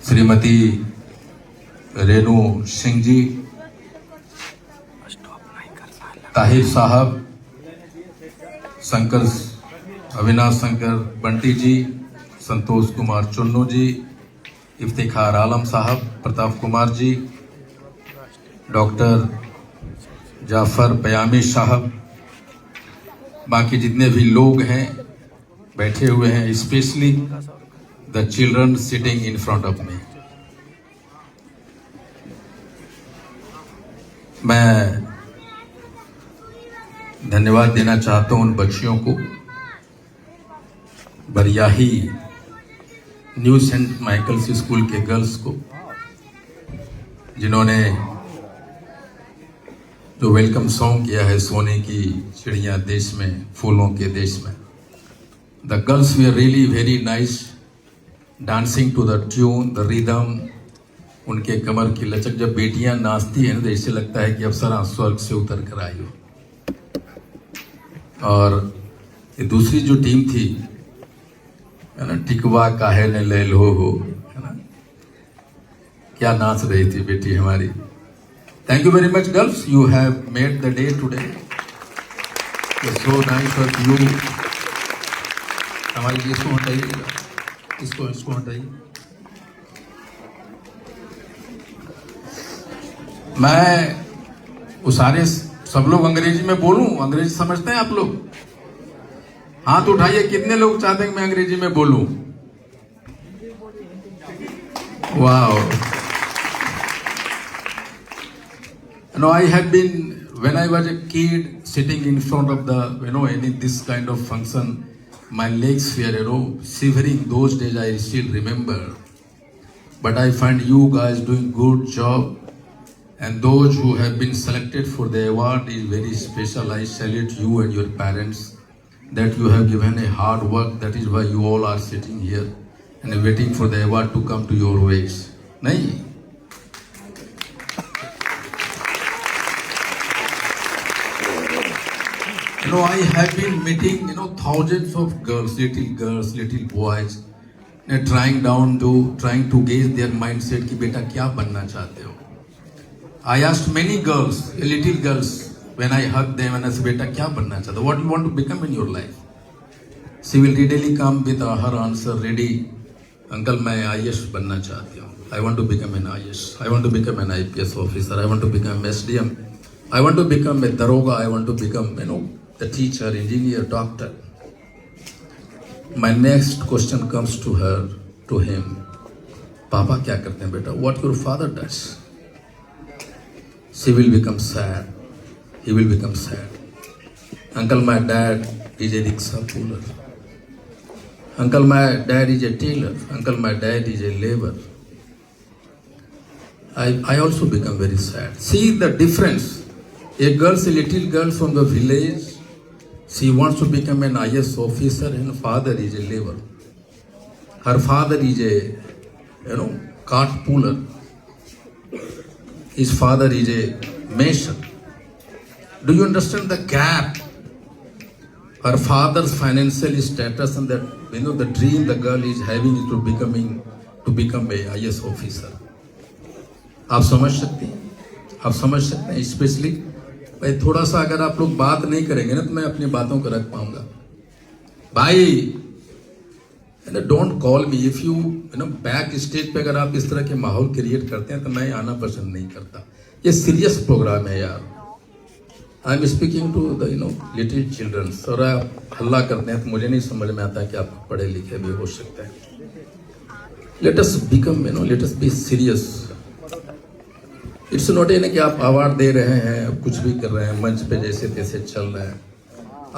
श्रीमती रेणु सिंह जी, ताहिर साहब, शंकर अविनाश शंकर बंटी जी, संतोष कुमार चुन्नू जी, इफ्तिखार आलम साहब, प्रताप कुमार जी, डॉक्टर जाफर पयामी साहब, बाकी जितने भी लोग हैं बैठे हुए हैं, specially the children sitting in front of me. मैं धन्यवाद देना चाहता हूं उन बच्चियों को, Bariyahi new Saint Michael's school के गर्ल्स को, जिन्होंने जो वेलकम सॉन्ग किया है सोने की चिड़िया देश में, फूलों के देश में। द गर्ल्स वे are really very nice, dancing to the tune, the rhythm, उनके कमर की लचक। जब बेटियां नाचती हैं तो ऐसे लगता है कि अप्सरा स्वर्ग से उतर कर आई हो। और ये दूसरी जो टीम थी, है ना, टिकवा काहे ने ले लो हो, है ना, क्या नाच रही थी बेटी हमारी। Thank you very much girls, you have made the day today, so nice of you. हमारी इसको हटाइए, इसको हटाइए। मैं वो सारे सब लोग अंग्रेजी में बोलूं, अंग्रेजी समझते हैं आप लोग? हाथ उठाइए, कितने लोग चाहते हैं कि मैं अंग्रेजी में बोलूं? Wow. No, I have been, when I was a kid, sitting in front of the, in this kind of function, my legs were, shivering. Those days I still remember. But I find you guys doing good job. And those who have been selected for the award is very special. I salute you and your parents that you have given a hard work. That is why you all are sitting here and waiting for the award to come to your ways. Nahi? I have been meeting, thousands of girls, little boys, trying to gauge their mindset कि बेटा क्या बनना चाहते हो। I asked many girls, little girls, when I hugged them and I said, बेटा क्या बनना चाहते हो? What do you want to become in your life? She will readily come with her answer ready. Uncle, मैं IAS बनना चाहती हूँ। I want to become an IAS. I want to become an IPS officer. I want to become SDM. I want to become a daroga. I want to become, a teacher, engineer, doctor. My next question comes to her, to him. पापा क्या करते हैं बेटा? What your father does? She will become sad. He will become sad. Uncle, my dad is a rickshaw puller. Uncle, my dad is a tailor. Uncle, my dad is a laborer. I also become very sad. See the difference. A little girl from the village, she wants to become an IAS officer and her father is a laborer. Her father is a, cart puller. His father is a mason. Do you understand the gap? Her father's financial status and that, the dream the girl is having is to become a IAS officer. आप समझ सकते हैं, specially भाई थोड़ा सा अगर आप लोग बात नहीं करेंगे ना तो मैं अपनी बातों को रख पाऊंगा। भाई don't call me if you back stage पे अगर आप इस तरह के माहौल क्रिएट करते हैं तो मैं आना पसंद नहीं करता। ये सीरियस प्रोग्राम है यार। I am speaking to the little childrens. और आप हल्ला करते हैं तो मुझे नहीं समझ में आता कि आप पढ़े लिखे भी हो सकते हैं। Let us become, let us be serious. It's not in कि आप अवार्ड दे रहे हैं, कुछ भी कर रहे हैं, मंच पे जैसे तैसे चल रहे हैं।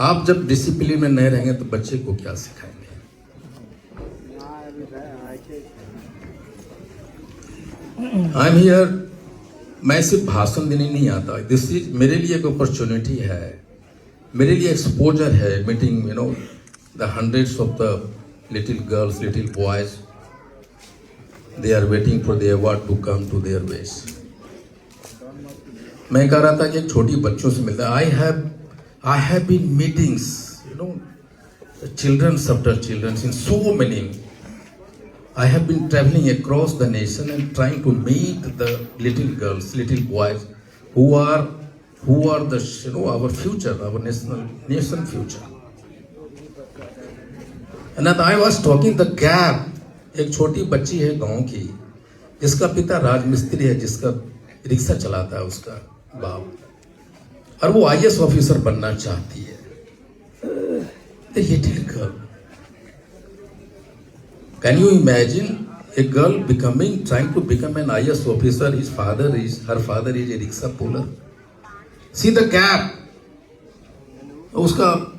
आप जब डिसिप्लिन में नहीं रहेंगे तो बच्चे को क्या सिखाएंगे? आई एम हियर, मैं सिर्फ भाषण देने नहीं आता। दिस इज मेरे लिए एक अपॉर्चुनिटी है, मेरे लिए एक्सपोजर है। Meeting the hundreds of the little girls, little boys, they are waiting for the award to come to their ways. मैं कह रहा था कि छोटी बच्चों से मिलता है। I have been meetings, childrens after childrens in so many I have been traveling across the nation and trying to meet the little girls, little boys who are the our future, our nation future. And I was talking the gap. एक छोटी बच्ची है गांव की, जिसका पिता राजमिस्त्री है, जिसका रिक्शा चलाता है उसका बाप, और वो IAS ऑफिसर बनना चाहती है. The little girl. Can you imagine a girl trying to become an IAS officer? Her father is a rickshaw puller. See the gap. Uska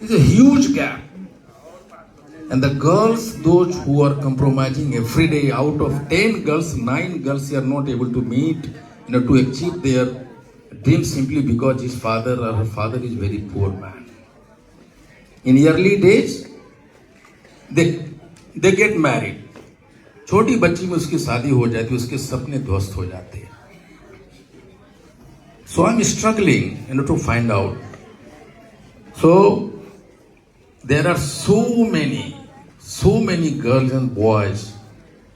is a huge gap. And the girls, those who are compromising every day, out of 10 girls, 9 girls are not able to meet, to achieve their dreams simply because his father or her father is very poor man. In early days, they get married. छोटी बच्ची में उसकी शादी हो जाती है, उसके सपने ध्वस्त हो जाते हैं. So I'm struggling, to find out. So there are so many girls and boys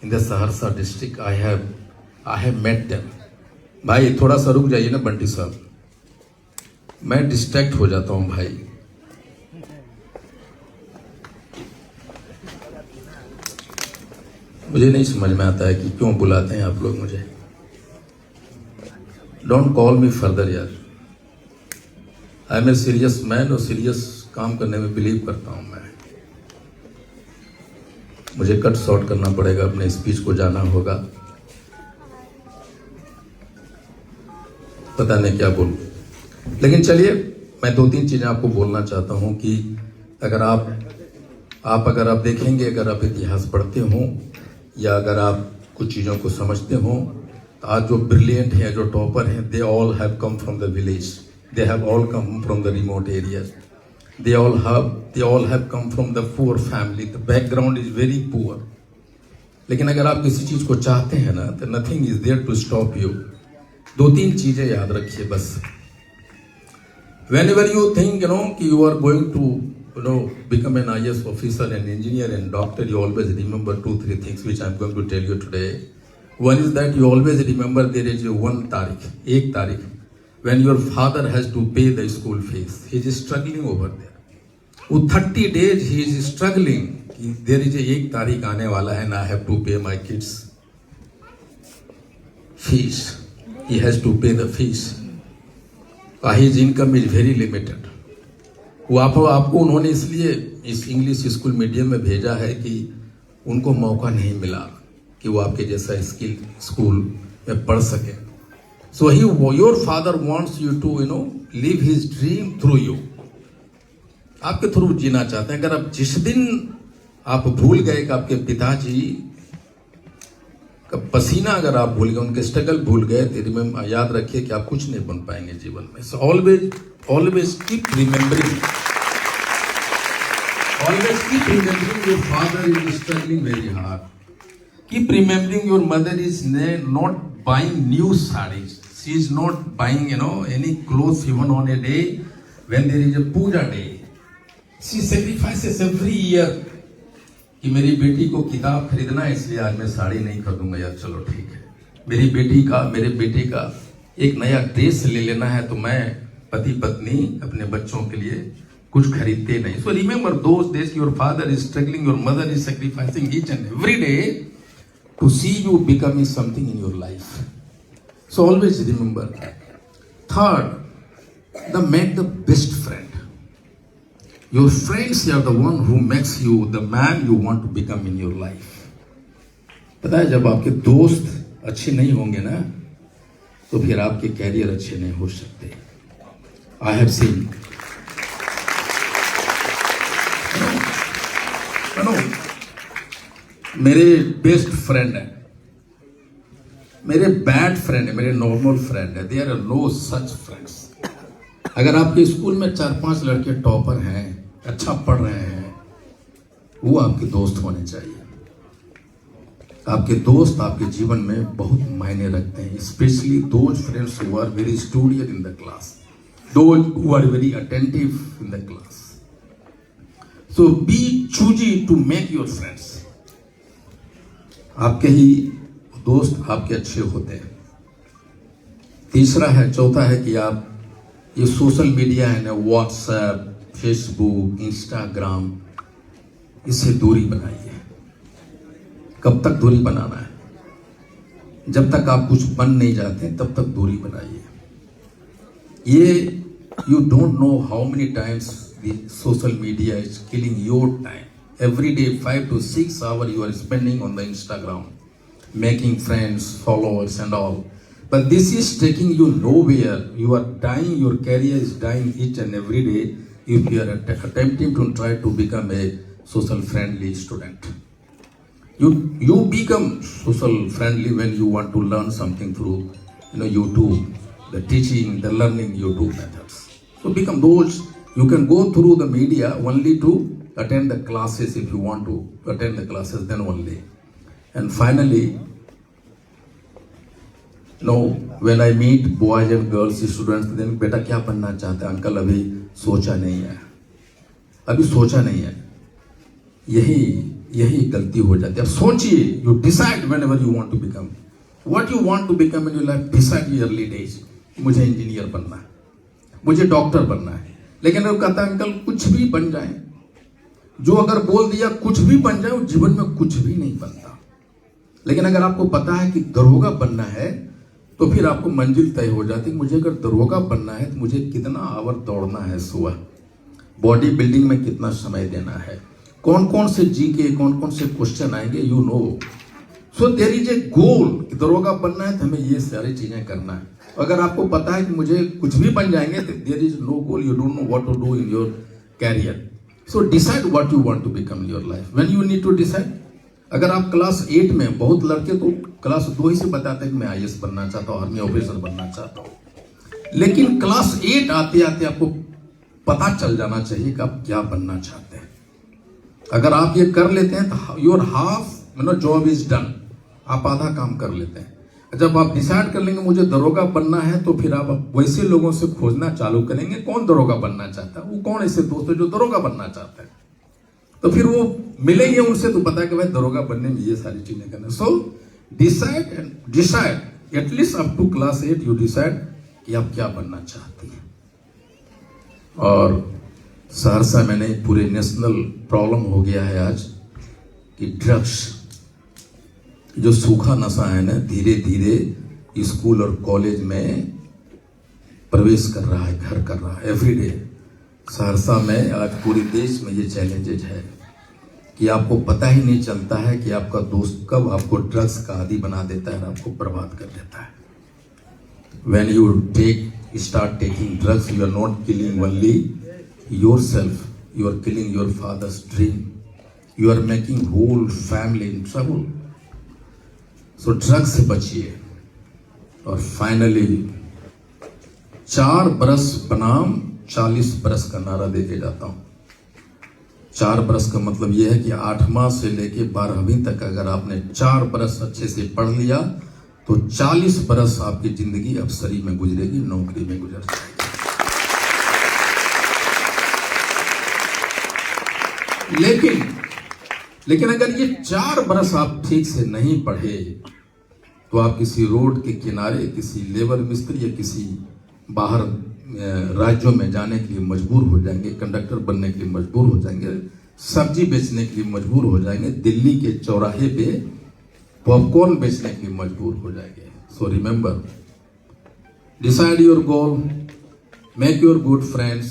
in the Saharsa district. I have met them. भाई थोड़ा सा रुक जाइए ना बंटी साहब, मैं डिस्ट्रैक्ट हो जाता हूं भाई. मुझे नहीं समझ में आता है कि क्यों बुलाते हैं आप लोग मुझे. डोंट कॉल मी फर्दर यार. I am a serious man और सीरियस काम करने में बिलीव करता हूं मैं. मुझे कट शॉर्ट करना पड़ेगा, अपने स्पीच को जाना होगा. पता नहीं क्या बोलूं, लेकिन चलिए मैं 2-3 चीजें आपको बोलना चाहता हूं कि अगर आप देखेंगे, अगर आप इतिहास पढ़ते हो या अगर आप कुछ चीजों को समझते हो, तो आज जो ब्रिलियंट हैं, जो टॉपर हैं, they all have come from the village. They have all come from the remote areas. They all have come from the poor family. The background is very poor. लेकिन अगर आप किसी चीज को चाहते हैं ना, तो nothing is there to stop you. 2-3 चीजें याद रखिए बस. Whenever you think कि you are going to become an IAS officer, an engineer, and doctor, you always remember 2-3 things which I am going to tell you today. One is that you always remember there is one तारीख, एक तारीख, when your father has to pay the school fees. He is struggling over there. वो 30 days he is struggling. There is एक तारीख आने वाला है and I have to pay my kids fees. He has to pay the fees. His income is very limited. वो आपको उन्होंने इसलिए इस इंग्लिश स्कूल मीडियम में भेजा है कि उनको मौका नहीं मिला कि वो आपके जैसा स्किल स्कूल में पढ़ सके. So your father wants you to live his dream through you. आपके थ्रू जीना चाहते हैं. अगर आप जिस दिन आप भूल गए कि आपके पिताजी का पसीना अगर आप भूल गए, उनके स्ट्रगल भूल गए, तो याद रखिए कि आप कुछ नहीं बन पाएंगे जीवन में. So always keep remembering your father is struggling very hard. Keep remembering your mother is not buying new sarees. She is not buying any clothes even on a day when there is a puja day. She sacrifices every year कि मेरी बेटी को किताब खरीदना है, इसलिए आज मैं साड़ी नहीं खरीदूंगा यार. चलो ठीक है. मेरे बेटे का एक नया ड्रेस ले लेना है, तो मैं पति पत्नी अपने बच्चों के लिए कुछ खरीदते नहीं. So remember those days your father is struggling, your mother is sacrificing each and every day to see you becoming something in your life. So always remember. Third, make the best friend. Your friends are the one who makes you the man you want to become in your life. पता है जब आपके दोस्त अच्छे नहीं होंगे ना, तो फिर आपके कैरियर अच्छे नहीं हो सकते. I have seen. मेरे बेस्ट फ्रेंड है, मेरे बैड फ्रेंड है, मेरे नॉर्मल फ्रेंड है. There are no such friends. अगर आपके स्कूल में 4-5 लड़के टॉपर हैं, अच्छा पढ़ रहे हैं, वो आपके दोस्त होने चाहिए. आपके दोस्त आपके जीवन में बहुत मायने रखते हैं. Specially those friends who are very student in the class, those who are very attentive in the class. So be choosy to make your friends. आपके ही दोस्त आपके अच्छे होते हैं। तीसरा है, चौथा है कि आप ये सोशल मीडिया है ना, व्हाट्सएप, फेसबुक, इंस्टाग्राम, इससे दूरी बनाइए। कब तक दूरी बनाना है? जब तक आप कुछ बन नहीं जाते तब तक दूरी बनाइए। ये you don't know how many times the social media is killing your time. Every day 5 to 6 hours you are spending on the Instagram, making friends, followers and all. But this is taking you nowhere. You are dying, your career is dying each and every day if you are attempting to try to become a social friendly student. You become social friendly when you want to learn something through YouTube, the teaching, the learning YouTube methods. So become those. You can go through the media only to attend the classes. If you want to attend the classes, then only. And finally, when I meet boys and girls students, then बेटा क्या बनना चाहते हैं? Uncle अभी सोचा नहीं है, अभी सोचा नहीं है। यही गलती हो जाती है। अब सोचिए, you decide whenever you want to become what you want to become in your life. Decide in early days, मुझे इंजीनियर बनना है, मुझे डॉक्टर बनना है। लेकिन वो कहता है अंकल कुछ भी बन जाए, जो अगर बोल दिया कुछ भी बन जाए, वो जीवन में कुछ भी नहीं बनता। लेकिन अगर आपको पता है कि दरोगा बनना है तो फिर आपको मंजिल तय हो जाती है। मुझे अगर दरोगा बनना है तो मुझे कितना आवर दौड़ना है, सुबह बॉडी बिल्डिंग में कितना समय देना है, कौन कौन से जीके, कौन कौन से क्वेश्चन आएंगे, you know. So there is a goal कि दरोगा बनना है तो हमें ये सारी चीजें करना है। अगर आपको पता है कि मुझे कुछ भी बन जाएंगे तो there is no goal, you don't know what to do in your career. So decide what you want to become in your life. When you need to decide. अगर आप क्लास 8 में, बहुत लड़के तो क्लास 2 ही से बताते हैं कि मैं आईएएस बनना चाहता हूँ, आर्मी ऑफिसर बनना चाहता हूँ। लेकिन क्लास 8 आते आते आपको पता चल जाना चाहिए कि आप क्या बनना चाहते हैं। अगर आप ये कर लेते हैं तो your half job is done, आप आधा काम कर लेते हैं। जब आप डिसाइड कर लेंगे मुझे दरोगा बनना है, तो फिर आप वैसे लोगों से खोजना चालू करेंगे कौन दरोगा बनना चाहता है, वो कौन ऐसे दोस्त है जो दरोगा बनना चाहते हैं। तो फिर वो मिलेंगे उनसे तो पता है कि भाई दरोगा बनने में ये सारी चीजें करना। So decide at least up to class 8 you decide कि आप क्या बनना चाहते हैं। और सहरसा में नहीं, पूरे नेशनल प्रॉब्लम हो गया है आज कि ड्रग्स, जो सूखा नशा है ना, धीरे धीरे स्कूल और कॉलेज में प्रवेश कर रहा है, घर कर रहा है एवरीडे। सहरसा में आज पूरे देश में ये चैलेंजेज है कि आपको पता ही नहीं चलता है कि आपका दोस्त कब आपको ड्रग्स का आदी बना देता है और आपको बर्बाद कर देता है। When you start taking drugs, you are not killing only yourself, you are killing your father's dream. You are making whole family in trouble. So drugs से बचिए। और फाइनली 4 बरस बनाम 40 बरस का नारा देके जाता हूं। 4 बरस का मतलब यह है कि 8वां से लेके 12वीं तक अगर आपने 4 बरस अच्छे से पढ़ लिया तो 40 बरस आपकी जिंदगी अफसरी में गुजरेगी, नौकरी में गुजर जाएगी। लेकिन अगर ये 4 बरस आप ठीक से नहीं पढ़े तो आप किसी रोड के किनारे किसी लेबर मिस्त्री या किसी बाहर राज्यों में जाने के लिए मजबूर हो जाएंगे, कंडक्टर बनने के लिए मजबूर हो जाएंगे, सब्जी बेचने के लिए मजबूर हो जाएंगे, दिल्ली के चौराहे पे पॉपकॉर्न बेचने के लिए मजबूर हो जाएंगे। So remember, decide your goal, make your good friends,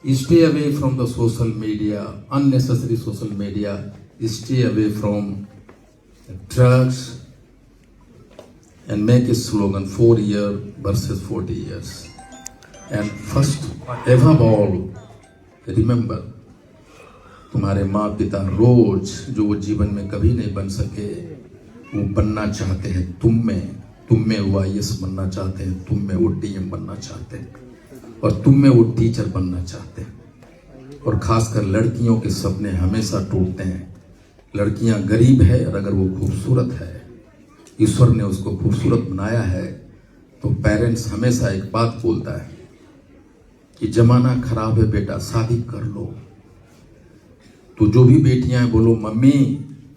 stay away from the social media, unnecessary social media, stay away from drugs and make a slogan 4 years versus 40 years. And first, above all, remember, तुम्हारे माँ पिता रोज जो वो जीवन में कभी नहीं बन सके वो बनना चाहते हैं तुम में वो आईएएस बनना चाहते हैं, तुम में वो डीएम बनना चाहते हैं, और तुम में वो टीचर बनना चाहते हैं। और खासकर लड़कियों के सपने हमेशा टूटते हैं। लड़कियां गरीब है और अगर वो खूबसूरत है, ईश्वर ने उसको खूबसूरत बनाया है, तो पेरेंट्स हमेशा एक बात बोलता है कि जमाना खराब है बेटा, शादी कर लो। तो जो भी बेटियां हैं बोलो मम्मी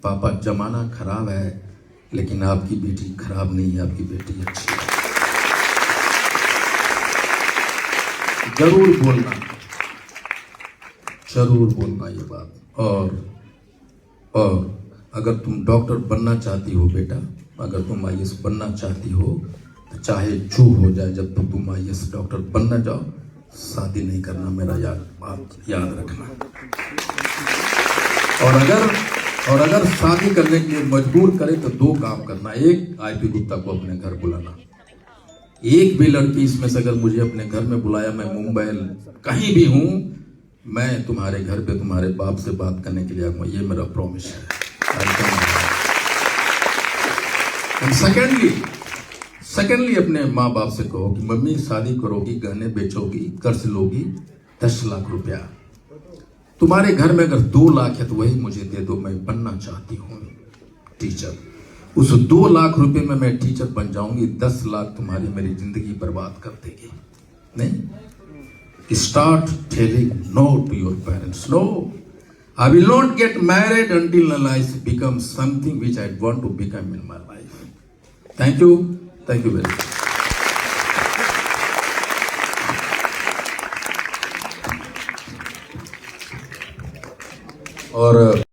पापा जमाना खराब है लेकिन आपकी बेटी खराब नहीं है, आपकी बेटी अच्छी है। जरूर बोलना ये बात। और अगर तुम डॉक्टर बनना चाहती हो बेटा, अगर तुम आईएएस बनना चाहती हो तो चाहे जो हो जाए, जब तक तुम आईएएस डॉक्टर बनना जाओ शादी नहीं करना, मेरा बात याद रखना। और अगर शादी करने के लिए मजबूर करे तो दो काम करना। एक, आईपी गुप्ता को अपने घर बुलाना। एक भी लड़की इसमें से अगर मुझे अपने घर में बुलाया, मैं मुंबई कहीं भी हूं, मैं तुम्हारे घर पे तुम्हारे बाप से बात करने के लिए आऊंगा, ये मेरा प्रॉमिस है। सेकेंडली अपने माँ बाप से कहो कि मम्मी शादी करोगी, गहने बेचोगी, कर्ज लोगी, 10 लाख रुपया तुम्हारे घर में अगर 2 लाख है तो वही मुझे दे दो, मैं बनना चाहती हूँ टीचर। उस 2 लाख रुपए में मैं टीचर बन जाऊंगी, 10 लाख तुम्हारी मेरी जिंदगी बर्बाद कर देगी। नहीं, start telling no to your parents. No, I will not get married until I become something which I want to become in my life. Thank you very much. और